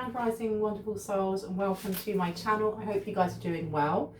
Grand Rising, wonderful souls, and welcome to my channel. I hope you guys are doing well.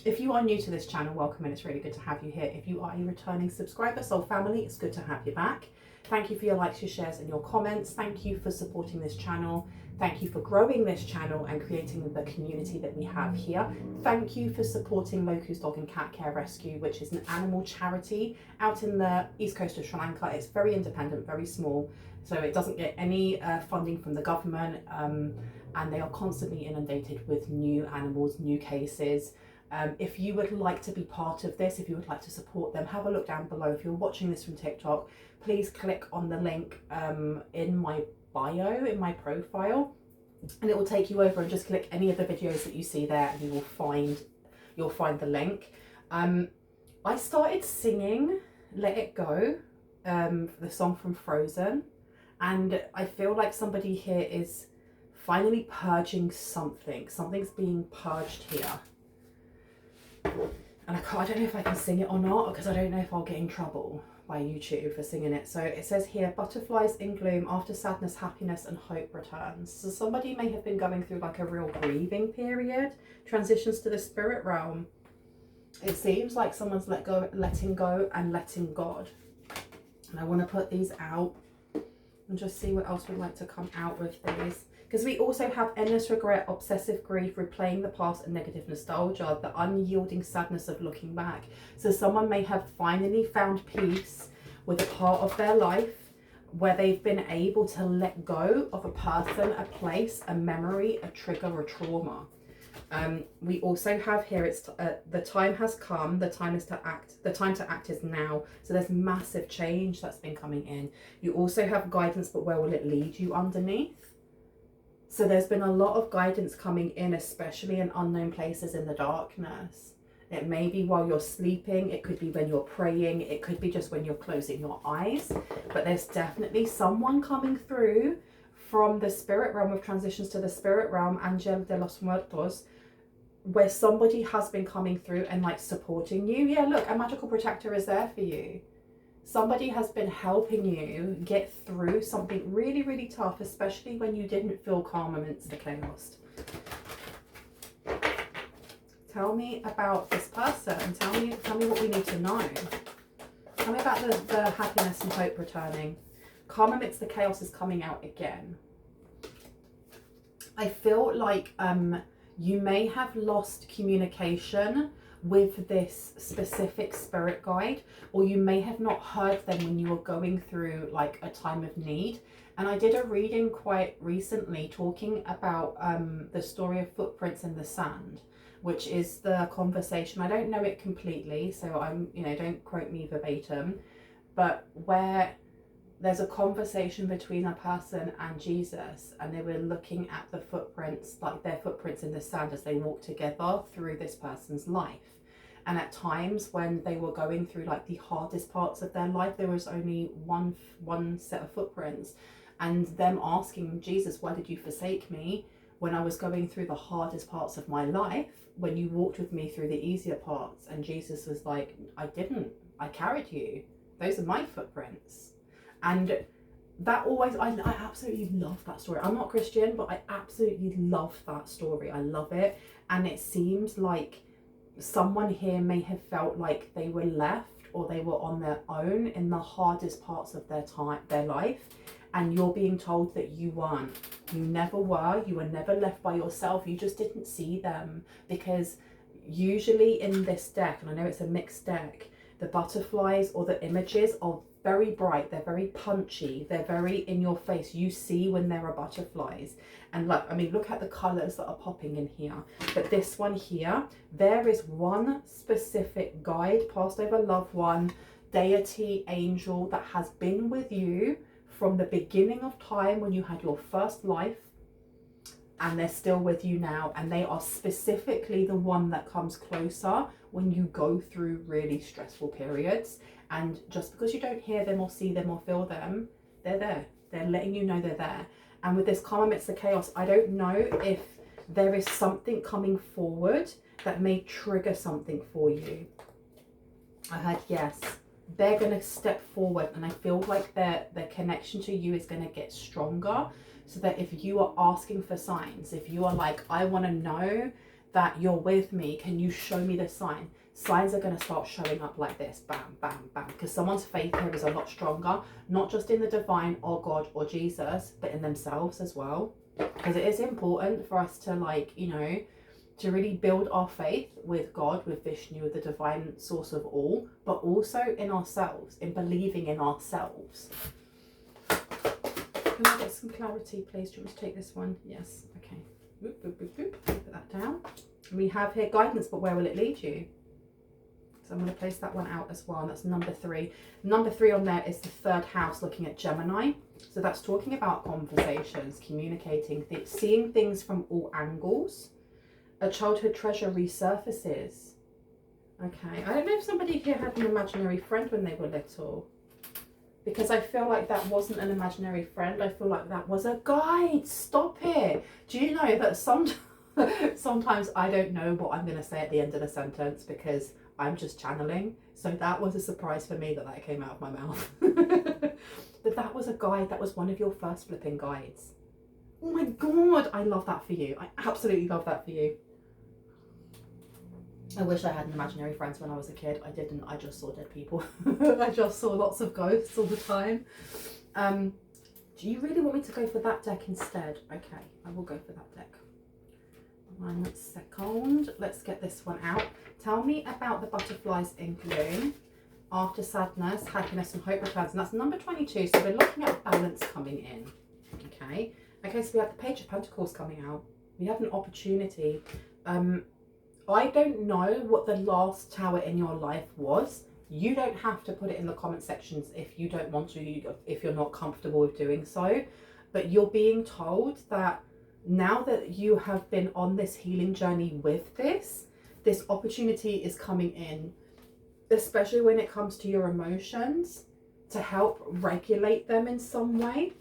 If you are new to this channel, welcome, and it's really good to have you here. If you are a returning subscriber, soul family, it's good to have you back. Thank you for your likes, your shares, and your comments. Thank you for supporting this channel. Thank you for growing this channel and creating the community that we have here. Thank you for supporting Loku's Dog and Cat Care Rescue, which is an animal charity out in the east coast of Sri Lanka. It's very independent, very small, so it doesn't get any funding from the government, and they are constantly inundated with new animals, new cases. If you would like to be part of this, if you would like to support them, have a look down below. If you're watching this from TikTok, please click on the link in my bio, in my profile, and it will take you over, and just click any of the videos that you see there and you'll find the link. I started singing Let It Go, the song from Frozen, and I feel like somebody here is finally purging something. Something's being purged here. And I don't know if I can sing it or not, because I don't know if I'll get in trouble by YouTube for singing it. So it says here, butterflies in gloom, after sadness, happiness and hope returns. So somebody may have been going through like a real grieving period, transitions to the spirit realm. It seems like someone's letting go and letting God. And I want to put these out and just see what else we'd like to come out with these. Because we also have endless regret, obsessive grief, replaying the past and negative nostalgia, the unyielding sadness of looking back. So someone may have finally found peace with a part of their life where they've been able to let go of a person, a place, a memory, a trigger, a trauma. We also have here, it's the time has come, the time is to act, the time to act is now. So there's massive change that's been coming in. You also have guidance, but where will it lead you underneath? So there's been a lot of guidance coming in, especially in unknown places in the darkness. It may be while you're sleeping, it could be when you're praying, it could be just when you're closing your eyes, but there's definitely someone coming through from the spirit realm, of transitions to the spirit realm, Angel de los Muertos, where somebody has been coming through and like supporting you. Yeah, look, a magical protector is there for you. Somebody has been helping you get through something really, really tough, especially when you didn't feel calm amidst the chaos. Tell me about this person. Tell me what we need to know. Tell me about the happiness and hope returning. Calm amidst the chaos is coming out again. I feel like you may have lost communication with this specific spirit guide, or you may have not heard them when you were going through like a time of need. And I did a reading quite recently talking about the story of footprints in the sand, which is the conversation. I don't know it completely, so I'm, don't quote me verbatim, but where there's a conversation between a person and Jesus, and they were looking at the footprints, like their footprints in the sand as they walked together through this person's life. And at times when they were going through like the hardest parts of their life, there was only one set of footprints, and them asking Jesus, why did you forsake me when I was going through the hardest parts of my life, when you walked with me through the easier parts? And Jesus was like, I didn't, I carried you. Those are my footprints. And that always, I absolutely love that story. I'm not Christian, but I absolutely love that story. I love it. And it seems like someone here may have felt like they were left, or they were on their own in the hardest parts of their life. And you're being told that you weren't. You never were. You were never left by yourself. You just didn't see them. Because usually in this deck, and I know it's a mixed deck, the butterflies or the images are very bright, they're very punchy, they're very in your face. You see when there are butterflies. And look, I mean, look at the colors that are popping in here. But this one here, there is one specific guide, passed over loved one, deity, angel that has been with you from the beginning of time when you had your first life, and they're still with you now. And they are specifically the one that comes closer when you go through really stressful periods. And just because you don't hear them or see them or feel them, they're there. They're letting you know they're there. And with this calm amidst the chaos, I don't know if there is something coming forward that may trigger something for you. I heard yes. They're going to step forward, and I feel like their connection to you is going to get stronger, so that if you are asking for signs, if you are like, I want to know that you're with me, can you show me the sign? Signs are going to start showing up like this, bam, bam, bam, because someone's faith here is a lot stronger, not just in the divine or God or Jesus, but in themselves as well. Because it is important for us to, like, you know, to really build our faith with God, with Vishnu, with the divine source of all, but also in ourselves, in believing in ourselves. Can I get some clarity, please? Do you want me to take this one? Yes. Okay. Boop, boop, boop, boop. Put that down. We have here guidance, but where will it lead you? So I'm going to place that one out as well. And that's number 3. Number 3 on there is the 3rd house, looking at Gemini. So that's talking about conversations, communicating, seeing things from all angles. A childhood treasure resurfaces. Okay. I don't know if somebody here had an imaginary friend when they were little, because I feel like that wasn't an imaginary friend. I feel like that was a guide. Stop it. Do you know that sometimes I don't know what I'm going to say at the end of the sentence because I'm just channeling. So that was a surprise for me that came out of my mouth. But that was a guide. That was one of your first flipping guides. Oh my God. I love that for you. I absolutely love that for you. I wish I had an imaginary friends when I was a kid. I didn't. I just saw dead people. I just saw lots of ghosts all the time. Do you really want me to go for that deck instead? Okay, I will go for that deck. 1 second. Let's get this one out. Tell me about the butterflies in gloom. After sadness, happiness and hope returns. And that's number 22. So we're looking at balance coming in. Okay. Okay, so we have the Page of Pentacles coming out. We have an opportunity. I don't know what the last tower in your life was. You don't have to put it in the comment sections if you don't want to, if you're not comfortable with doing so. But you're being told that now that you have been on this healing journey with this opportunity is coming in, especially when it comes to your emotions, to help regulate them in some way.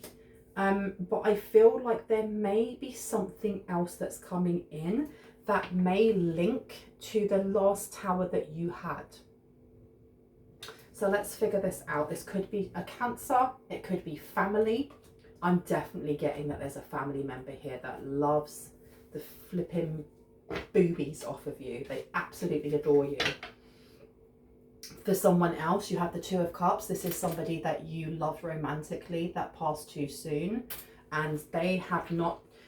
But I feel like there may be something else that's coming in that may link to the last tower that you had. So let's figure this out. This could be a Cancer, it could be family. I'm definitely getting that there's a family member here that loves the flipping boobies off of you. They absolutely adore you. For someone else, you have the 2 of Cups. This is somebody that you loved romantically that passed too soon, and they haven't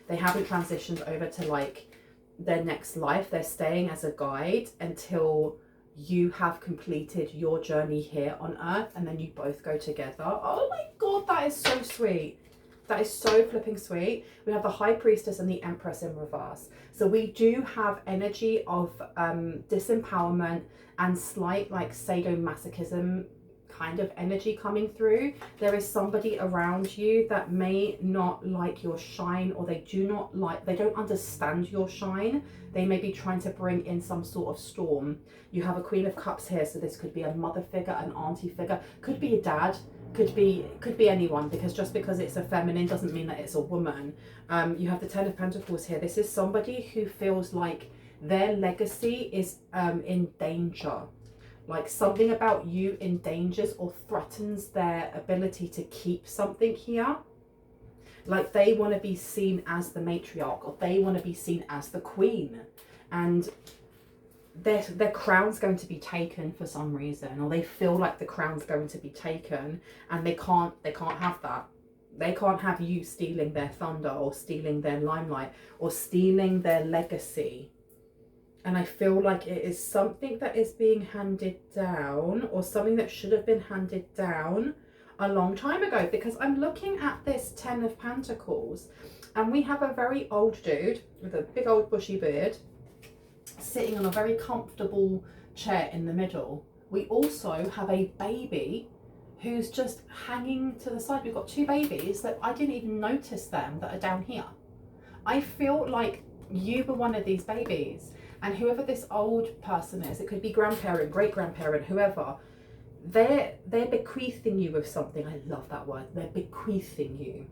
transitioned over to like their next life. They're staying as a guide until you have completed your journey here on earth, and then you both go together. Oh my God, that is so sweet. That is so flipping sweet. We have the High Priestess and the Empress in reverse. So we do have energy of disempowerment and slight like sadomasochism kind of energy coming through. There is somebody around you that may not like your shine, or they don't understand your shine. They may be trying to bring in some sort of storm. You have a Queen of Cups here, so this could be a mother figure, an auntie figure, could be a dad, could be anyone, because just because it's a feminine doesn't mean that it's a woman. You have the 10 of Pentacles here. This is somebody who feels like their legacy is in danger. Like something about you endangers or threatens their ability to keep something here. Like they want to be seen as the matriarch, or they want to be seen as the queen, and their crown's going to be taken for some reason, or they feel like the crown's going to be taken, and they can't have that. They can't have you stealing their thunder, or stealing their limelight, or stealing their legacy. And I feel like it is something that is being handed down, or something that should have been handed down a long time ago, because I'm looking at this 10 of Pentacles, and we have a very old dude with a big old bushy beard sitting on a very comfortable chair in the middle. We also have a baby who's just hanging to the side. We've got 2 babies that I didn't even notice them, that are down here. I feel like you were one of these babies, and whoever this old person is, it could be grandparent, great grandparent, whoever, they're bequeathing you with something. I love that word. They're bequeathing you.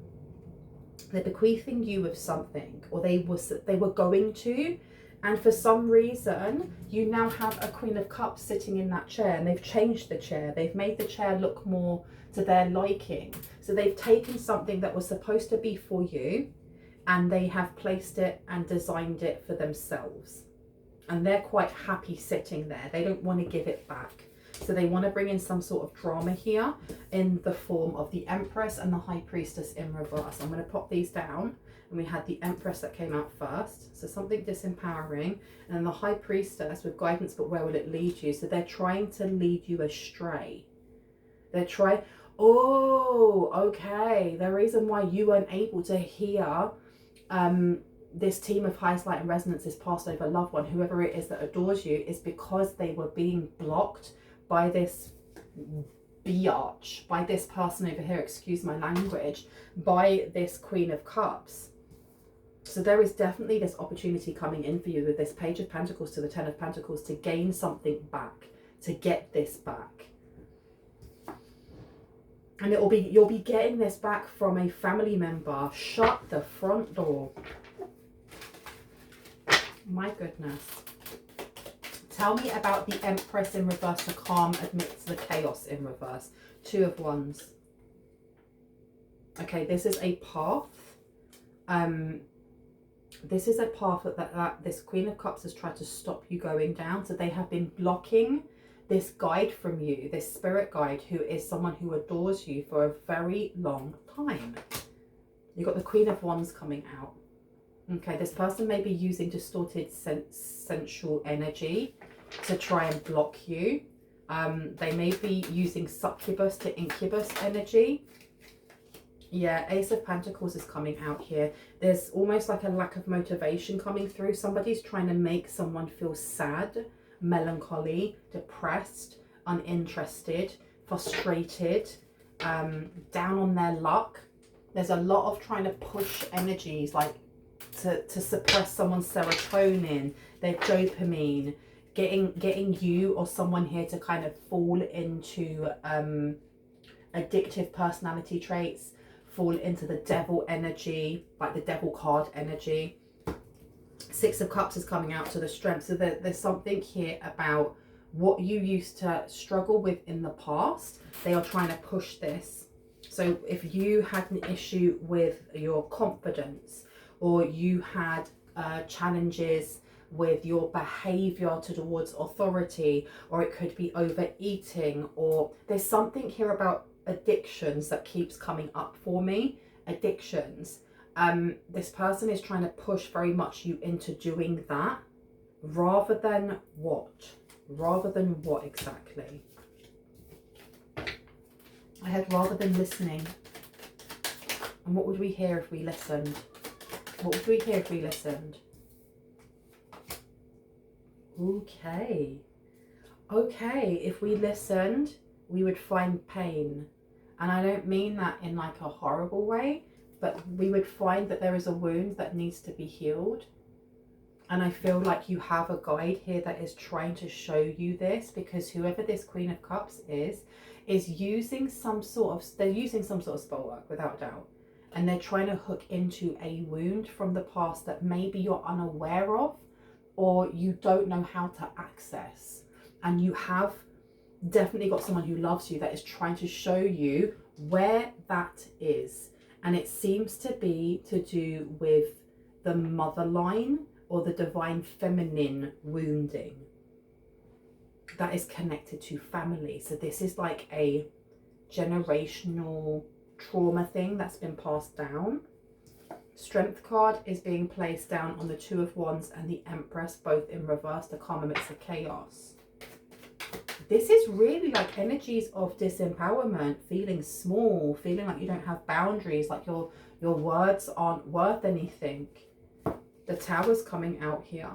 They're bequeathing you with something, or they were going to. And for some reason, you now have a Queen of Cups sitting in that chair, and they've changed the chair. They've made the chair look more to their liking. So they've taken something that was supposed to be for you and they have placed it and designed it for themselves. And they're quite happy sitting there. They don't want to give it back. So they want to bring in some sort of drama here in the form of the Empress and the High Priestess in reverse. I'm going to pop these down. And we had the Empress that came out first. So something disempowering. And then the High Priestess with guidance, but where will it lead you? So they're trying to lead you astray. They're trying... Oh, okay. The reason why you weren't able to hear this team of highest light and resonance's passed over loved one, whoever it is that adores you, is because they were being blocked by this biatch, by this person over here, excuse my language, by this Queen of Cups. So there is definitely this opportunity coming in for you with this Page of Pentacles to the Ten of Pentacles to gain something back, to get this back. And you'll be getting this back from a family member. Shut the front door. My goodness. Tell me about the Empress in reverse, the calm amidst the chaos in reverse. Two of Wands. Okay, this is a path. This is a path that this Queen of Cups has tried to stop you going down. So they have been blocking this guide from you, this spirit guide, who is someone who adores you for a very long time. You've got the Queen of Wands coming out. Okay, this person may be using distorted sensual energy to try and block you. They may be using succubus to incubus energy. Yeah, Ace of Pentacles is coming out here. There's almost like a lack of motivation coming through. Somebody's trying to make someone feel sad, melancholy, depressed, uninterested, frustrated, down on their luck. There's a lot of trying to push energies, like to suppress someone's serotonin, their dopamine, getting you or someone here to kind of fall into addictive personality traits, fall into the devil energy, like the devil card energy. Six of Cups is coming out to the Strength. So there's something here about what you used to struggle with in the past. They are trying to push this. So if you had an issue with your confidence, or you had challenges with your behavior towards authority, or it could be overeating, or there's something here about addictions that keeps coming up for me. Addictions. This person is trying to push very much you into doing that, rather than what? Rather than what exactly? I had rather than listening. And what would we hear if we listened? What would we hear if we listened? Okay. Okay, if we listened, we would find pain. And I don't mean that in like a horrible way, but we would find that there is a wound that needs to be healed. And I feel like you have a guide here that is trying to show you this, because whoever this Queen of Cups is using some sort of, they're using some sort of spell work without doubt. And they're trying to hook into a wound from the past that maybe you're unaware of, or you don't know how to access. And you have definitely got someone who loves you that is trying to show you where that is. And it seems to be to do with the mother line or the divine feminine wounding that is connected to family. So this is like a generational trauma thing that's been passed down. Strength card is being placed down on the Two of Wands and the Empress, both in reverse, the calm amidst the chaos. This is really like energies of disempowerment, feeling small, feeling like you don't have boundaries, like your words aren't worth anything. The Tower's coming out here.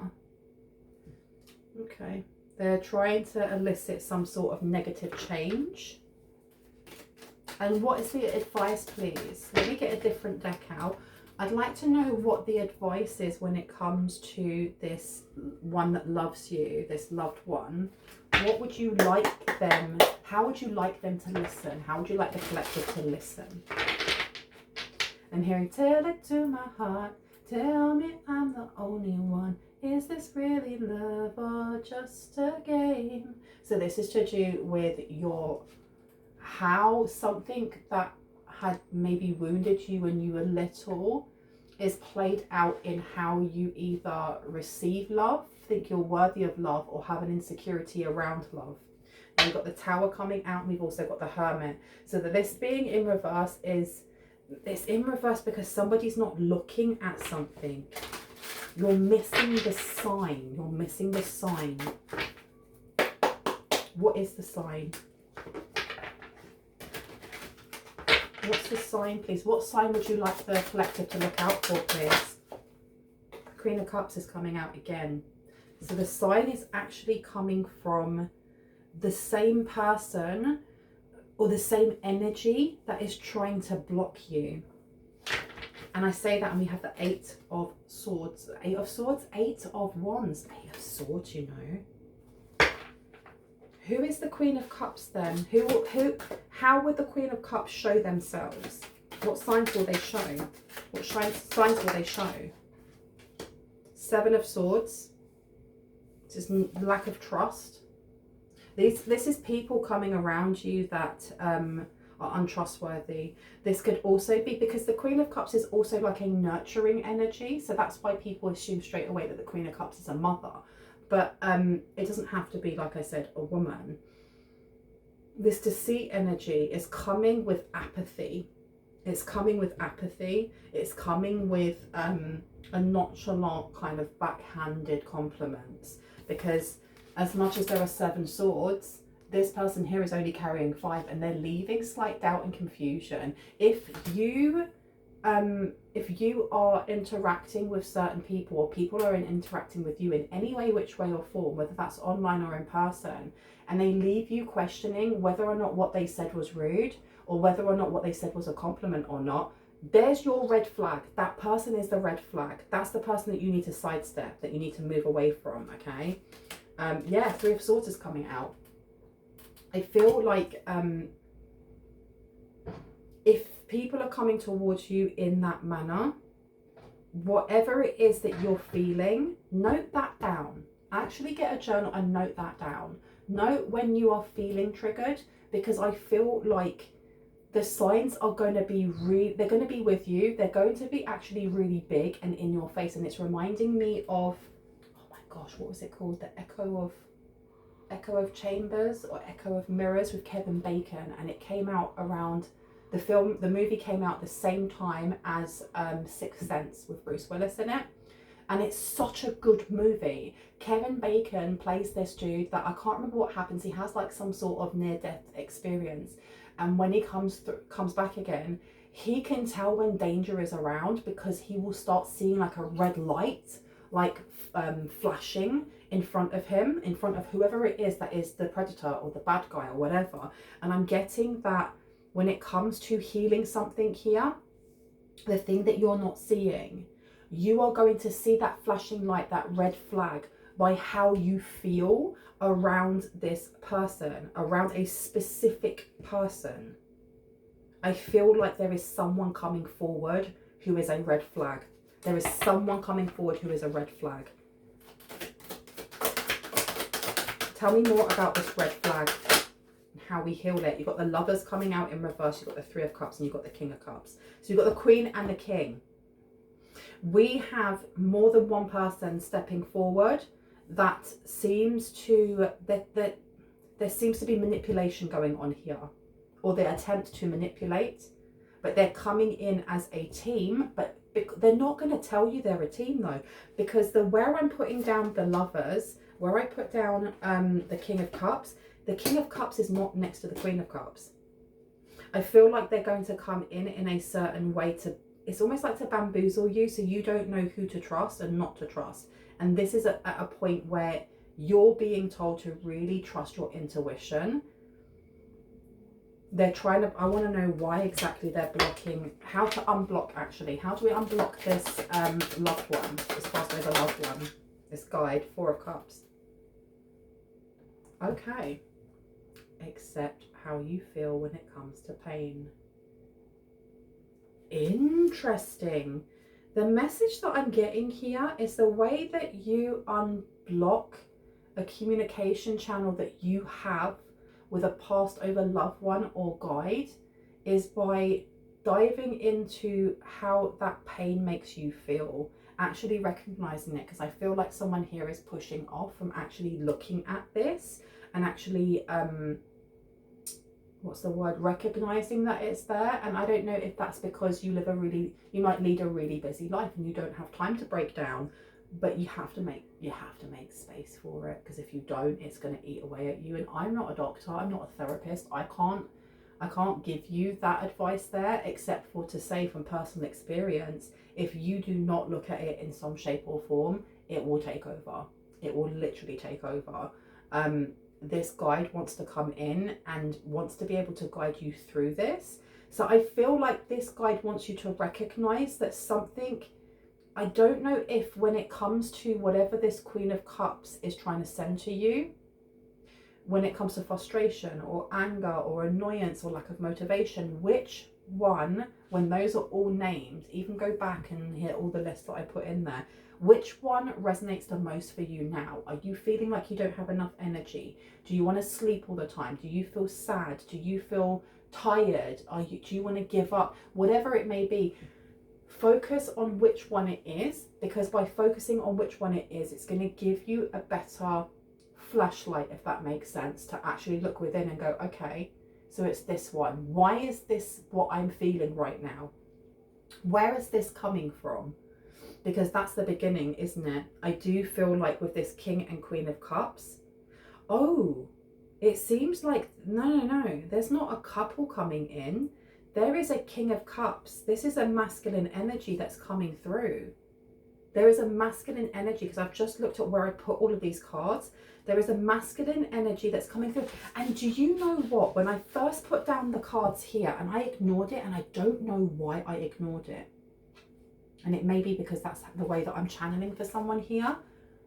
Okay. They're trying to elicit some sort of negative change. And what is the advice, please? Let me get a different deck out. I'd like to know what the advice is when it comes to this one that loves you, this loved one. What would you like them, how would you like them to listen? How would you like the collective to listen? I'm hearing, tell it to my heart, tell me I'm the only one. Is this really love or just a game? So this is to do with your how something that had maybe wounded you when you were little is played out in how you either receive love, think you're worthy of love, or have an insecurity around love. And we've got the Tower coming out, and we've also got the Hermit. So that this being in reverse is, it's in reverse because somebody's not looking at something. You're missing the sign. You're missing the sign. What is the sign? What's the sign, please? What sign would you like the collective to look out for, please? Queen of Cups is coming out again. So the sign is actually coming from the same person or the same energy that is trying to block you. And I say that, and we have the 8 of Swords. 8 of Swords, 8 of Wands. 8 of Swords, you know. Who is the Queen of Cups then? How would the Queen of Cups show themselves? What signs will they show? What signs will they show? 7 of Swords. This is lack of trust. This is people coming around you that are untrustworthy. This could also be because the Queen of Cups is also like a nurturing energy. So that's why people assume straight away that the Queen of Cups is a mother. But it doesn't have to be, like I said, a woman. This deceit energy is coming with apathy. It's coming with apathy. It's coming with a nonchalant kind of backhanded compliments. Because as much as there are 7 swords, this person here is only carrying 5, and they're leaving slight doubt and confusion. If you are interacting with certain people, or people are interacting with you in any way, which way or form, whether that's online or in person, and they leave you questioning whether or not what they said was rude, or whether or not what they said was a compliment or not, there's your red flag. That person is the red flag. That's the person that you need to sidestep, that you need to move away from, okay? Yeah, 3 of Swords is coming out. I feel like if people are coming towards you in that manner, whatever it is that you're feeling, note that down. Actually get a journal and note that down. Note when you are feeling triggered, because I feel like the signs are going to be they're going to be with you. They're going to be actually really big and in your face. And it's reminding me of, oh my gosh, what was it called? The Echo of Chambers or Echo of Mirrors with Kevin Bacon. And it came out around the movie came out the same time as Sixth Sense with Bruce Willis in it. And it's such a good movie. Kevin Bacon plays this dude that I can't remember what happens. He has like some sort of near-death experience. And when he comes back again, he can tell when danger is around, because he will start seeing like a red light, like flashing in front of him, in front of whoever it is that is the predator or the bad guy or whatever. And I'm getting that when it comes to healing something here, the thing that you're not seeing, you are going to see that flashing light, that red flag, by how you feel around this person, around a specific person. I feel like there is someone coming forward who is a red flag. There is someone coming forward who is a red flag. Tell me more about this red flag and how we heal it. You've got the Lovers coming out in reverse. You've got the 3 of Cups and you've got the King of Cups. So you've got the Queen and the King. We have more than one person stepping forward. That seems to, there seems to be manipulation going on here, or the attempt to manipulate, but they're coming in as a team, but they're not going to tell you they're a team though, because where I'm putting down the Lovers, where I put down the King of Cups is not next to the Queen of Cups. I feel like they're going to come in a certain way it's almost like to bamboozle you, so you don't know who to trust and not to trust. And this is at a point where you're being told to really trust your intuition. They're trying to, I want to know why exactly they're blocking, how to unblock actually. How do we unblock this loved one, this past over loved one, this guide, 4 of Cups. Okay. Accept how you feel when it comes to pain. Interesting. The message that I'm getting here is the way that you unblock a communication channel that you have with a passed over loved one or guide is by diving into how that pain makes you feel, actually recognizing it, because I feel like someone here is pushing off from actually looking at this and actually what's the word, recognizing that it's there. And I don't know if that's because you might lead a really busy life and you don't have time to break down, but you have to make space for it, because if you don't, it's going to eat away at you. And I'm not a doctor, I'm not a therapist, I can't give you that advice there, except for to say from personal experience, if you do not look at it in some shape or form, it will take over. It will literally take over. This guide wants to come in and wants to be able to guide you through this. So I feel like this guide wants you to recognize that something, I don't know if when it comes to whatever this Queen of Cups is trying to send to you, when it comes to frustration or anger or annoyance or lack of motivation, which one, when those are all named, even go back and hear all the lists that I put in there, which one resonates the most for you now? Are you feeling like you don't have enough energy? Do you want to sleep all the time? Do you feel sad? Do you feel tired? Do you want to give up? Whatever it may be, focus on which one it is, because by focusing on which one it is, it's going to give you a better flashlight, if that makes sense, to actually look within and go, okay, so it's this one. Why is this what I'm feeling right now? Where is this coming from? Because that's the beginning, isn't it? I do feel like with this King and Queen of Cups, oh, it seems like, no, there's not a couple coming in. There is a King of Cups. This is a masculine energy that's coming through. There is a masculine energy, because I've just looked at where I put all of these cards. There is a masculine energy that's coming through. And do you know what? When I first put down the cards here and I ignored it, and I don't know why I ignored it, and it may be because that's the way that I'm channeling for someone here,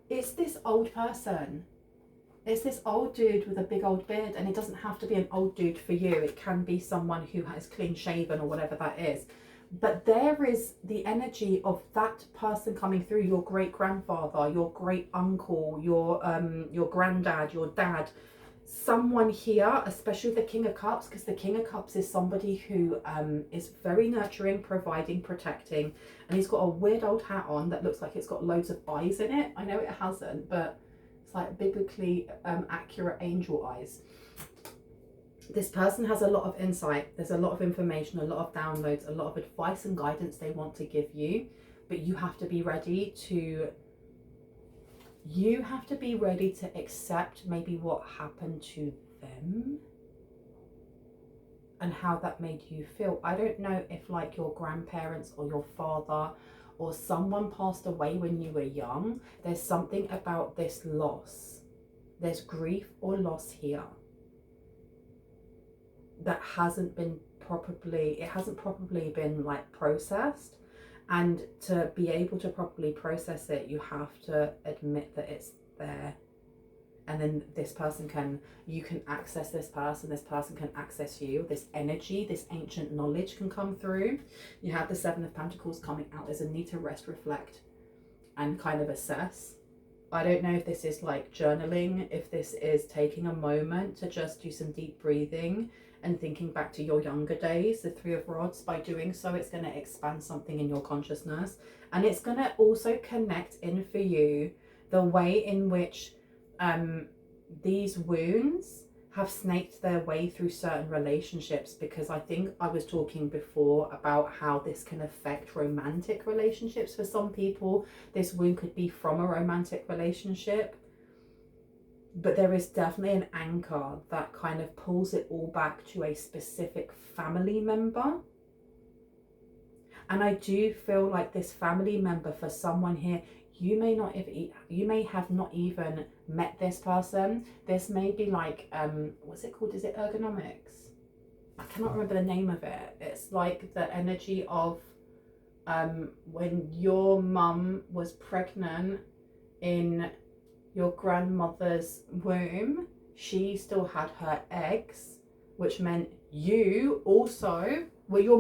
it's this old person. It's this old dude with a big old beard, and it doesn't have to be an old dude for you. It can be someone who has clean shaven or whatever that is. But there is the energy of that person coming through, your great grandfather, your great uncle, your granddad, your dad, someone here, especially the King of Cups, because the King of Cups is somebody who is very nurturing, providing, protecting, and he's got a weird old hat on that looks like it's got loads of eyes in it. I know it hasn't, but it's like biblically accurate angel eyes. This person has a lot of insight, there's a lot of information, a lot of downloads, a lot of advice and guidance they want to give you, but you have to be ready to accept maybe what happened to them and how that made you feel. I don't know if like your grandparents or your father or someone passed away when you were young. There's something about this loss. There's grief or loss here that hasn't properly been like processed, and to be able to properly process it, you have to admit that it's there. And then you can access this person can access you. This energy, this ancient knowledge can come through. You have the Seven of Pentacles coming out. There's a need to rest, reflect, and kind of assess. I don't know if this is like journaling, if this is taking a moment to just do some deep breathing and thinking back to your younger days, the Three of Rods. By doing so, it's going to expand something in your consciousness, and it's going to also connect in for you the way in which these wounds have snaked their way through certain relationships, because I think I was talking before about how this can affect romantic relationships. For some people, this wound could be from a romantic relationship, but there is definitely an anchor that kind of pulls it all back to a specific family member. And I do feel like this family member, for someone here, you may have not even met this person. This may be like, what's it called? Is it ergonomics? I cannot remember the name of it. It's like the energy of when your mum was pregnant in your grandmother's womb, she still had her eggs, which meant you also well, you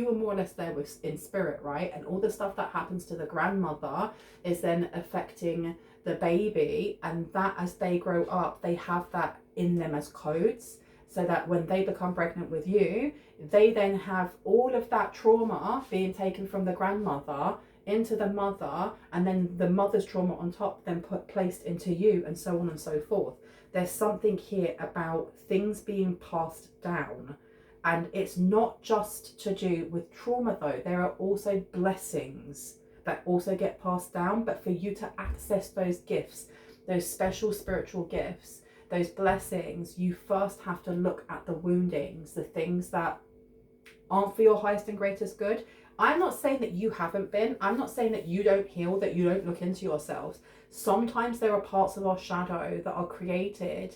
were more or less there with in spirit, right? And all the stuff that happens to the grandmother is then affecting the baby, and that as they grow up, they have that in them as codes, so that when they become pregnant with you, they then have all of that trauma being taken from the grandmother into the mother, and then the mother's trauma on top then placed into you, and so on and so forth. There's something here about things being passed down, and it's not just to do with trauma though. There are also blessings that also get passed down, but for you to access those gifts, those special spiritual gifts, those blessings, you first have to look at the woundings, the things that aren't for your highest and greatest good. I'm not saying that you haven't been. I'm not saying that you don't heal, that you don't look into yourselves. Sometimes there are parts of our shadow that are created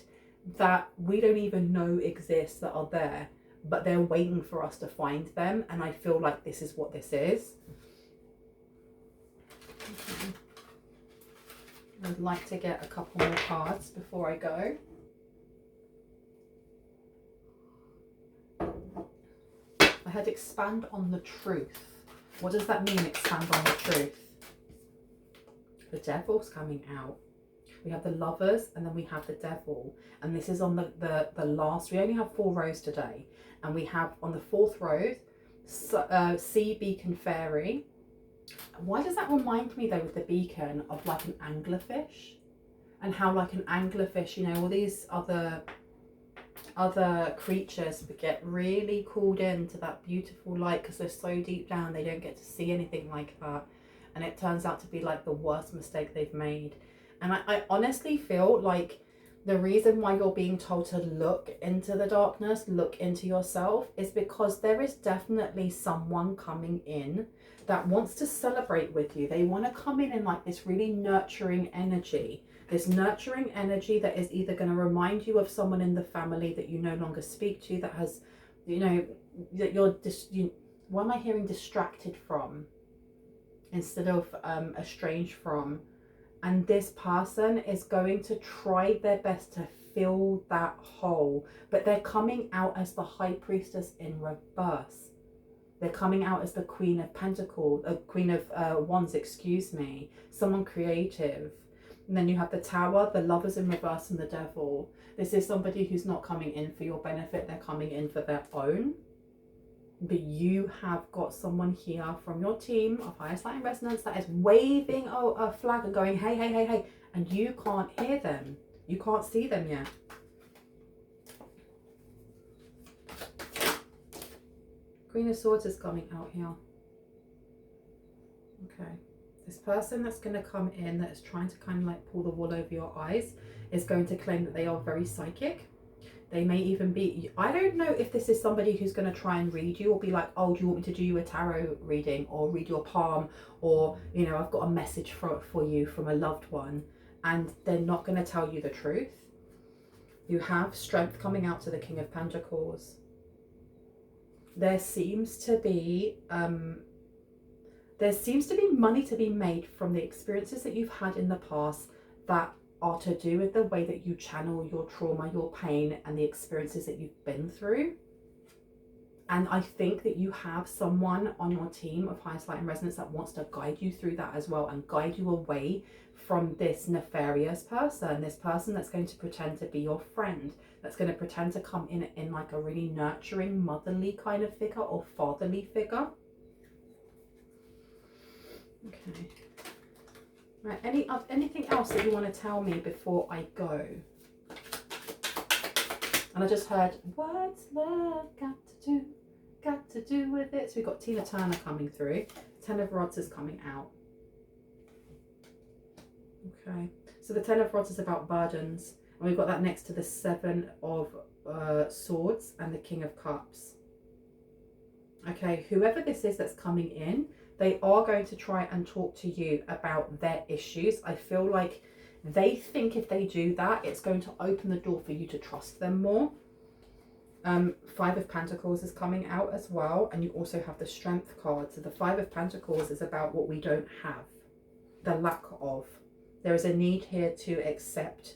that we don't even know exist, that are there, but they're waiting for us to find them. And I feel like this is what this is. Okay. I'd like to get a couple more cards before I go. I had expand on the truth. What does that mean, expand on the truth? The devil's coming out. We have the lovers, and then we have the devil. And this is on the last, we only have 4 rows today. And we have on the 4th row, Sea Beacon Fairy. Why does that remind me though with the beacon of like an anglerfish? And how like an anglerfish, you know, all these other creatures get really called into that beautiful light because they're so deep down they don't get to see anything like that, and it turns out to be like the worst mistake they've made. And I honestly feel like the reason why you're being told to look into the darkness, look into yourself, is because there is definitely someone coming in that wants to celebrate with you. They want to come in like this really nurturing energy. This nurturing energy that is either going to remind you of someone in the family that you no longer speak to, that has, you know, that you're why am I hearing distracted from instead of estranged from? And this person is going to try their best to fill that hole, but they're coming out as the High Priestess in reverse. They're coming out as the Queen of Pentacles, Queen of Wands, excuse me, someone creative. And then you have the Tower, the Lovers in reverse, and the Devil. This is somebody who's not coming in for your benefit. They're coming in for their own. But you have got someone here from your team of highest light and resonance that is waving a flag and going, hey, hey, hey, hey. And you can't hear them. You can't see them yet. Queen of Swords is coming out here. Okay. This person that's going to come in that is trying to kind of like pull the wool over your eyes is going to claim that they are very psychic. They may even be, I don't know if this is somebody who's going to try and read you or be like, oh, do you want me to do you a tarot reading or read your palm, or, you know, I've got a message for you from a loved one, and they're not going to tell you the truth. You have strength coming out to the King of Pentacles. There seems to be money to be made from the experiences that you've had in the past that are to do with the way that you channel your trauma, your pain, and the experiences that you've been through. And I think that you have someone on your team of highest light and resonance that wants to guide you through that as well, and guide you away from this nefarious person, this person that's going to pretend to be your friend, that's going to pretend to come in like a really nurturing, motherly kind of figure or fatherly figure. Okay. Right, anything else that you want to tell me before I go? And I just heard, what's love got to do with it? So we've got Tina Turner coming through. 10 of Rods is coming out. Okay, so the 10 of Rods is about burdens. And we've got that next to the 7 of Swords and the King of Cups. Okay, whoever this is that's coming in, they are going to try and talk to you about their issues. I feel like they think if they do that, it's going to open the door for you to trust them more. 5 of Pentacles is coming out as well. And you also have the Strength card. So the 5 of Pentacles is about what we don't have, the lack of. There is a need here to accept.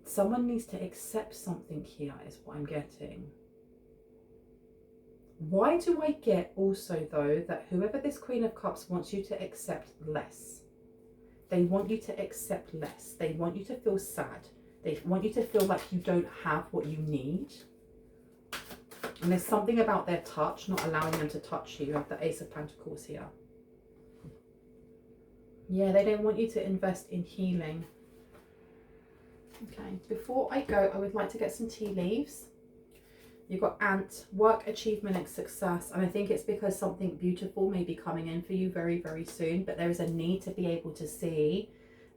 Someone needs to accept something here is what I'm getting. Why do I get also though that whoever this Queen of Cups wants you to accept less? They want you to accept less. They want you to feel sad. They want you to feel like you don't have what you need. And there's something about their touch, not allowing them to touch you. You have the Ace of Pentacles here. Yeah, they don't want you to invest in healing. Okay, before I go, I would like to get some tea leaves. You've got Ant, work, achievement, and success. And I think it's because something beautiful may be coming in for you very, very soon. But there is a need to be able to see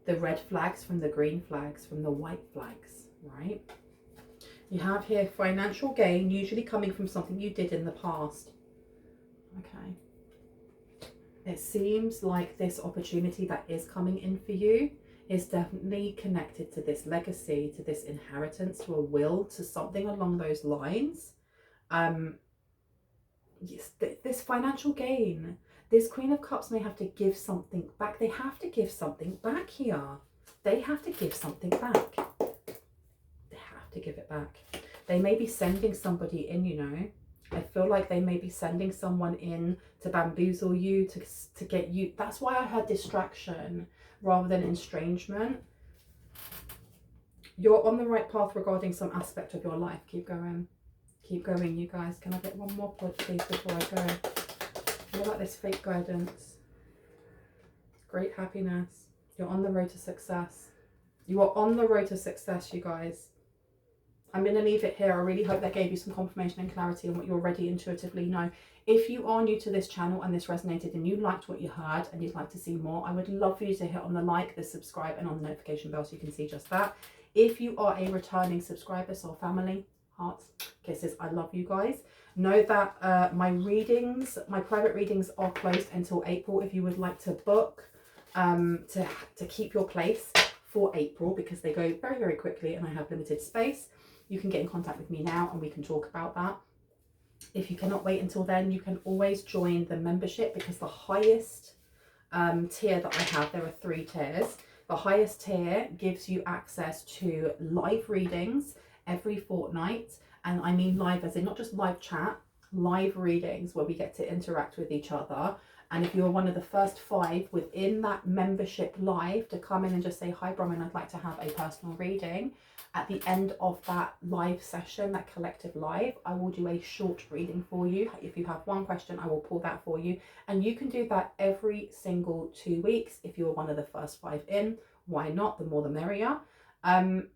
the red flags from the green flags, from the white flags, right? You have here financial gain, usually coming from something you did in the past. Okay. It seems like this opportunity that is coming in for you is definitely connected to this legacy, to this inheritance, to a will, to something along those lines. Yes, this financial gain, this Queen of Cups may have to give something back. They have to give something back here. They have to give something back. They have to give it back. They may be sending somebody in, you know. I feel like they may be sending someone in to bamboozle you, to get you. That's why I heard distraction rather than estrangement. You're on the right path regarding some aspect of your life. Keep going. Keep going, you guys. Can I get one more pod, please, before I go? What about this fake guidance? Great happiness. You're on the road to success. You are on the road to success, you guys. I'm going to leave it here. I really hope that gave you some confirmation and clarity on what you already intuitively know. If you are new to this channel and this resonated and you liked what you heard and you'd like to see more, I would love for you to hit on the like, the subscribe, and on the notification bell so you can see just that. If you are a returning subscriber, so family, hearts, kisses, I love you guys. Know that my readings, my private readings are closed until April. If you would like to book to keep your place for April, because they go very, very quickly and I have limited space, you can get in contact with me now and we can talk about that. If you cannot wait until then, you can always join the membership, because the highest tier that I have, there are 3 tiers. The highest tier gives you access to live readings every fortnight. And I mean live as in not just live chat, live readings where we get to interact with each other. And if you're one of the first 5 within that membership live to come in and just say, hi Bronwen, I'd like to have a personal reading. At the end of that live session, that collective live, I will do a short reading for you. If you have one question, I will pull that for you. And you can do that every single 2 weeks. If you're one of the first 5 in, why not? The more the merrier. And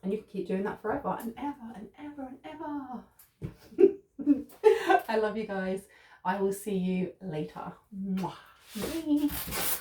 you can keep doing that forever and ever and ever and ever. I love you guys. I will see you later. Mwah. Bye.